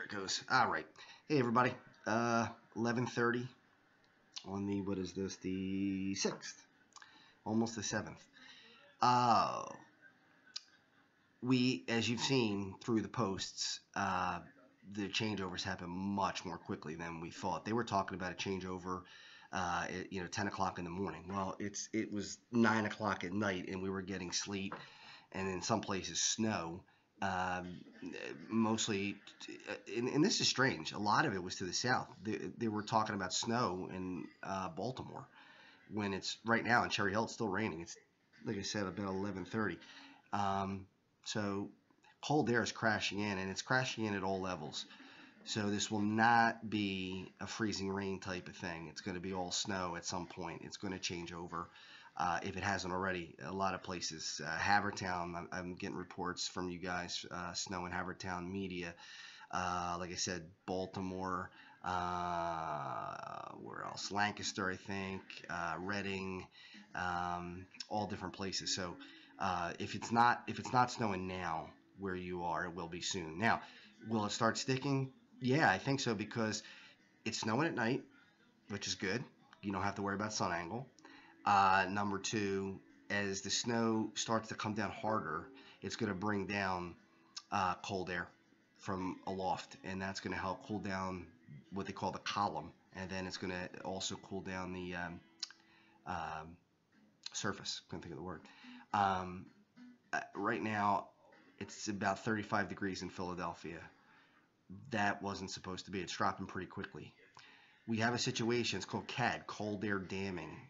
it goes. All right. Hey, everybody. 11:30 on the, what is this, the 6th. Almost the 7th. As you've seen through the posts, the changeovers happen much more quickly than we thought. They were talking about a changeover, 10 o'clock in the morning. Well, it was 9 o'clock at night, and we were getting sleet, and in some places snow. Mostly, and this is strange, a lot of it was to the south. They were talking about snow in Baltimore, when it's right now in Cherry Hill, it's still raining. It's, like I said, about 11:30. So cold air is crashing in, and it's crashing in at all levels. So this will not be a freezing rain type of thing. It's going to be all snow at some point. It's going to change over. If it hasn't already, a lot of places. Havertown, I'm getting reports from you guys, snow in Havertown media. Like I said, Baltimore, where else? Lancaster, I think, Reading, all different places. So if it's not snowing now where you are, it will be soon. Now, will it start sticking? Yeah, I think so, because it's snowing at night, which is good. You don't have to worry about sun angle. Number two, as the snow starts to come down harder, it's going to bring down cold air from aloft, and that's going to help cool down what they call the column, and then it's going to also cool down the surface. Couldn't think of the word. Right now, it's about 35 degrees in Philadelphia. That wasn't supposed to be. It's dropping pretty quickly. We have a situation, it's called CAD, cold air damming.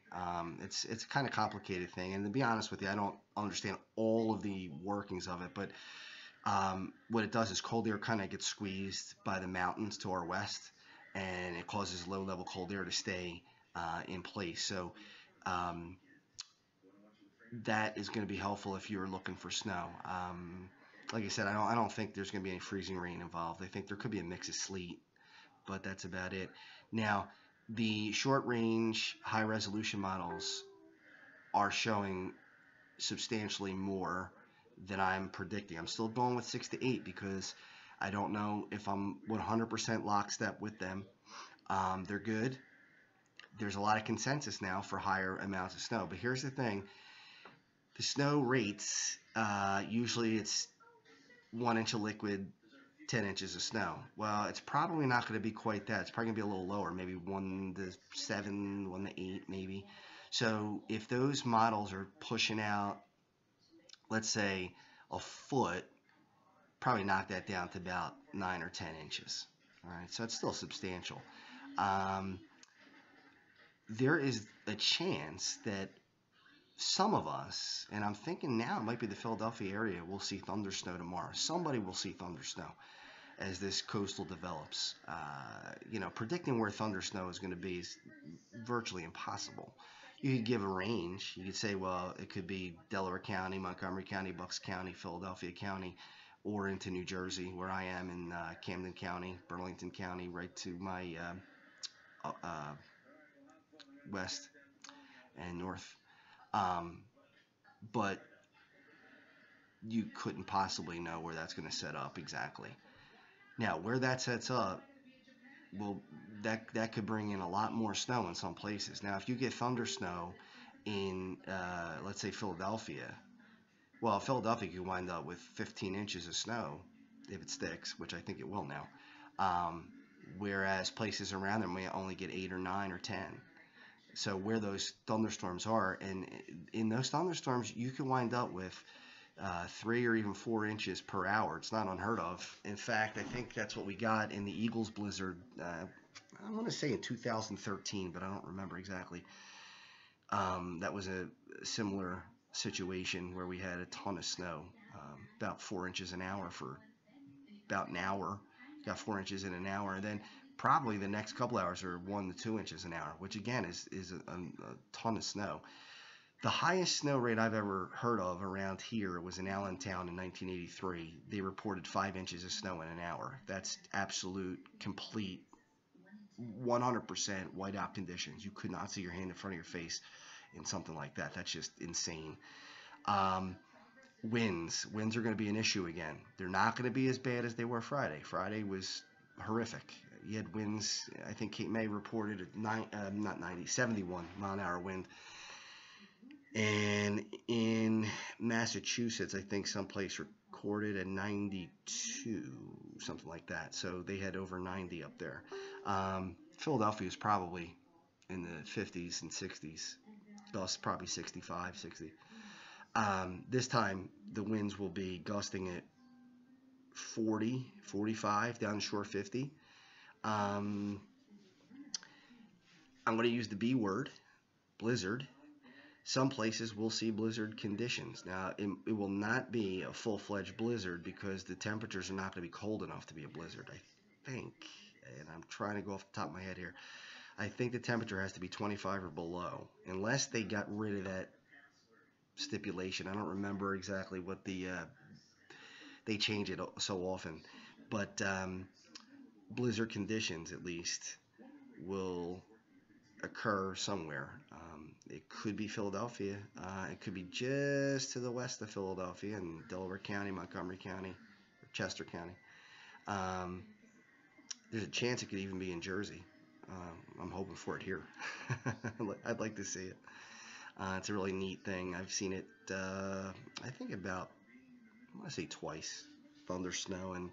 It's a kind of complicated thing, and to be honest with you, I don't understand all of the workings of it, but what it does is cold air kind of gets squeezed by the mountains to our west, and it causes low-level cold air to stay in place. So that is going to be helpful if you're looking for snow. Like I said, I don't think there's going to be any freezing rain involved. I think there could be a mix of sleet, but that's about it. Now, the short-range, high-resolution models are showing substantially more than I'm predicting. I'm still going with 6 to 8 because I don't know if I'm 100% lockstep with them. They're good. There's a lot of consensus now for higher amounts of snow. But here's the thing. The snow rates, usually it's 1 inch of liquid, 10 inches of snow. Well, it's probably not going to be quite that. It's probably going to be a little lower, maybe 1 to 7, 1 to 8 maybe. So if those models are pushing out, let's say, a foot, probably knock that down to about 9 or 10 inches. All right, so it's still substantial. There is a chance that some of us, and I'm thinking now it might be the Philadelphia area, will see thunder snow tomorrow. Somebody will see thunder snow as this coastal develops. Predicting where thunder snow is going to be is virtually impossible. You could give a range. You could say, well, it could be Delaware County, Montgomery County, Bucks County, Philadelphia County, or into New Jersey, where I am in Camden County, Burlington County, right to my west and north. But you couldn't possibly know where that's going to set up exactly. Now, where that sets up, well, that could bring in a lot more snow in some places. Now, if you get thunder snow in, let's say, Philadelphia, well, Philadelphia could wind up with 15 inches of snow if it sticks, which I think it will now. Whereas places around there may only get 8 or 9 or 10. So where those thunderstorms are, and in those thunderstorms, you can wind up with 3 or even 4 inches per hour. It's not unheard of. In fact, I think that's what we got in the Eagles blizzard, I want to say in 2013, but I don't remember exactly. That was a similar situation where we had a ton of snow, about 4 inches an hour for about an hour. Got 4 inches in an hour, and then probably the next couple hours are 1 to 2 inches an hour, which again is a ton of snow. The highest snow rate I've ever heard of around here was in Allentown in 1983. They reported 5 inches of snow in an hour. That's absolute, complete, 100% whiteout conditions. You could not see your hand in front of your face in something like that. That's just insane. Winds are going to be an issue again. They're not going to be as bad as they were Friday. Friday was horrific. You had winds. I think Cape May reported at not 90, 71 mile an hour wind, and in Massachusetts, I think someplace recorded a 92, something like that. So they had over 90 up there. Philadelphia is probably in the 50s and 60s. Gusts probably 65, 60. This time the winds will be gusting at 40, 45, down the shore 50. I'm going to use the B word, blizzard. Some places will see blizzard conditions. Now, it will not be a full-fledged blizzard because the temperatures are not going to be cold enough to be a blizzard, I think. And I'm trying to go off the top of my head here. I think the temperature has to be 25 or below, unless they got rid of that stipulation. I don't remember exactly what they change it so often. But blizzard conditions, at least, will occur somewhere. It could be Philadelphia. It could be just to the west of Philadelphia in Delaware County, Montgomery County, or Chester County. There's a chance it could even be in Jersey. I'm hoping for it here. I'd like to see it. It's a really neat thing. I've seen it, I think about, I want to say twice, thunder, snow, and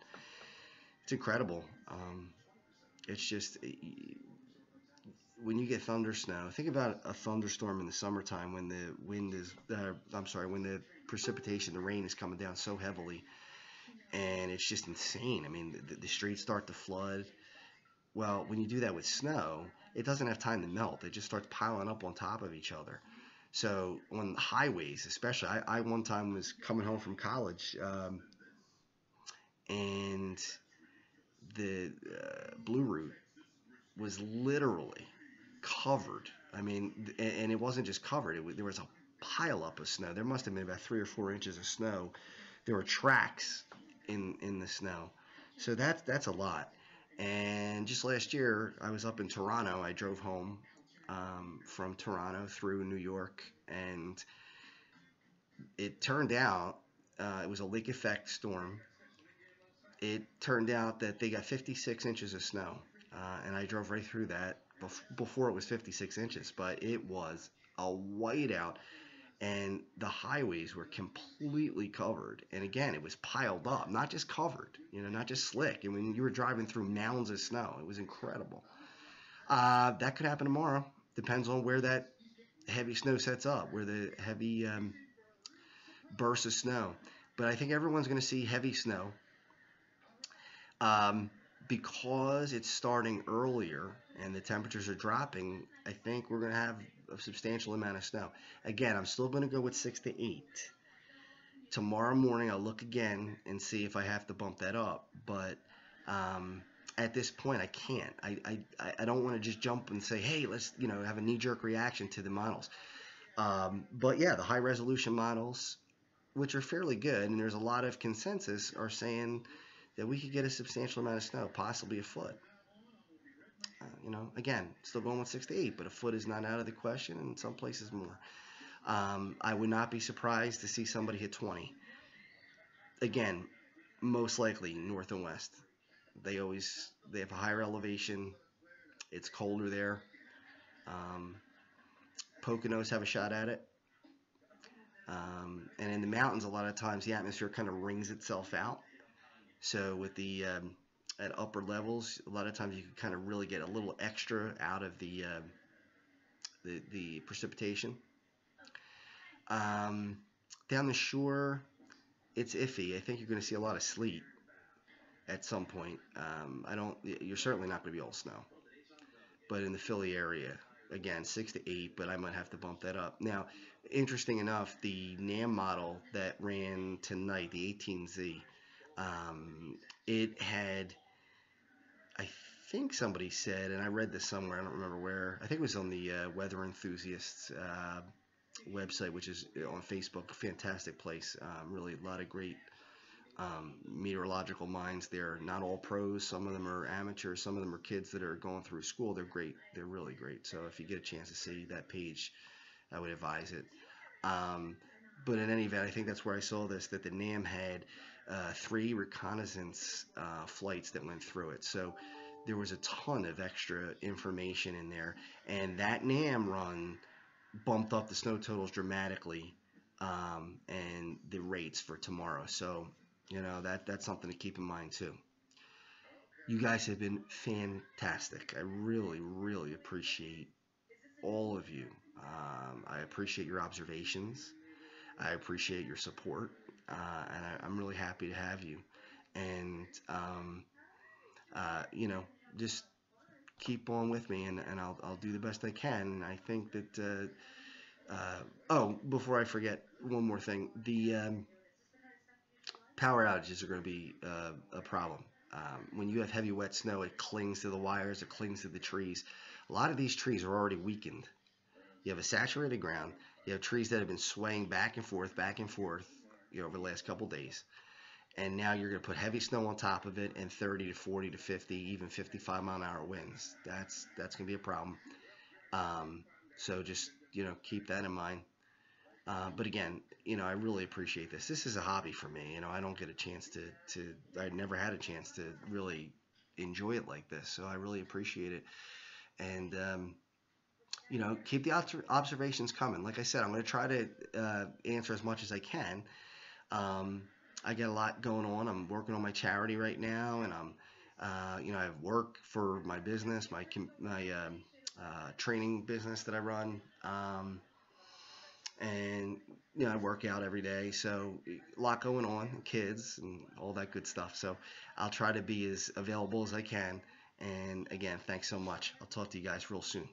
it's incredible. It's just, when you get thunder snow, think about a thunderstorm in the summertime when the wind is, when the precipitation, the rain is coming down so heavily, and it's just insane. I mean, the streets start to flood. Well, when you do that with snow, it doesn't have time to melt. It just starts piling up on top of each other. So on highways, especially, I one time was coming home from college, and the Blue Route was literally covered. I mean, and it wasn't just covered. There was a pile up of snow. There must have been about 3 or 4 inches of snow. There were tracks in the snow. So that's a lot. And just last year, I was up in Toronto. I drove home from Toronto through New York, and it turned out it was a lake effect storm. It turned out that they got 56 inches of snow, and I drove right through that before it was 56 inches, but it was a whiteout, and the highways were completely covered. And again, it was piled up, not just covered, not just slick. And when you were driving through mounds of snow, it was incredible. That could happen tomorrow. Depends on where that heavy snow sets up, where the heavy bursts of snow. But I think everyone's going to see heavy snow. Because it's starting earlier and the temperatures are dropping, I think we're going to have a substantial amount of snow. Again, I'm still going to go with 6 to 8. Tomorrow morning, I'll look again and see if I have to bump that up. But at this point, I can't. I don't want to just jump and say, hey, let's have a knee-jerk reaction to the models. But yeah, the high-resolution models, which are fairly good, and there's a lot of consensus, are saying that we could get a substantial amount of snow, possibly a foot. Again, still going with 6 to 8, but a foot is not out of the question, and in some places more. I would not be surprised to see somebody hit 20. Again, most likely north and west. They have a higher elevation. It's colder there. Poconos have a shot at it. And in the mountains, a lot of times the atmosphere kind of wrings itself out. So with the at upper levels, a lot of times you can kind of really get a little extra out of the precipitation. Down the shore, it's iffy. I think you're going to see a lot of sleet at some point. You're certainly not going to be all snow. But in the Philly area, again, 6 to 8, but I might have to bump that up. Now, interesting enough, the NAM model that ran tonight, the 18Z, it had, I think somebody said, and I read this somewhere, I don't remember where, I think it was on the Weather Enthusiasts website, which is on Facebook, fantastic place, really a lot of great meteorological minds there. Not all pros, some of them are amateurs, some of them are kids that are going through school. They're great, they're really great. So if you get a chance to see that page, I would advise it. But in any event, I think that's where I saw this, that the NAM had 3 reconnaissance flights that went through it. So there was a ton of extra information in there, and that NAM run bumped up the snow totals dramatically, and the rates for tomorrow. So that's something to keep in mind too. You guys have been fantastic. I really, really appreciate all of you. I appreciate your observations. I appreciate your support, and I'm really happy to have you. And just keep on with me, and I'll do the best I can. And I think that. Oh, before I forget, one more thing: the power outages are going to be a problem. When you have heavy wet snow, it clings to the wires, it clings to the trees. A lot of these trees are already weakened. You have a saturated ground. You have trees that have been swaying back and forth, over the last couple days. And now you're going to put heavy snow on top of it and 30 to 40 to 50, even 55-mile-an-hour winds. That's going to be a problem. So just keep that in mind. But again, I really appreciate this. This is a hobby for me. I don't get a chance to I never had a chance to really enjoy it like this. So I really appreciate it. And, keep the observations coming. Like I said, I'm going to try to answer as much as I can. I get a lot going on. I'm working on my charity right now, and I have work for my business, my training business that I run. And I work out every day, so a lot going on, kids and all that good stuff. So I'll try to be as available as I can. And again, thanks so much. I'll talk to you guys real soon.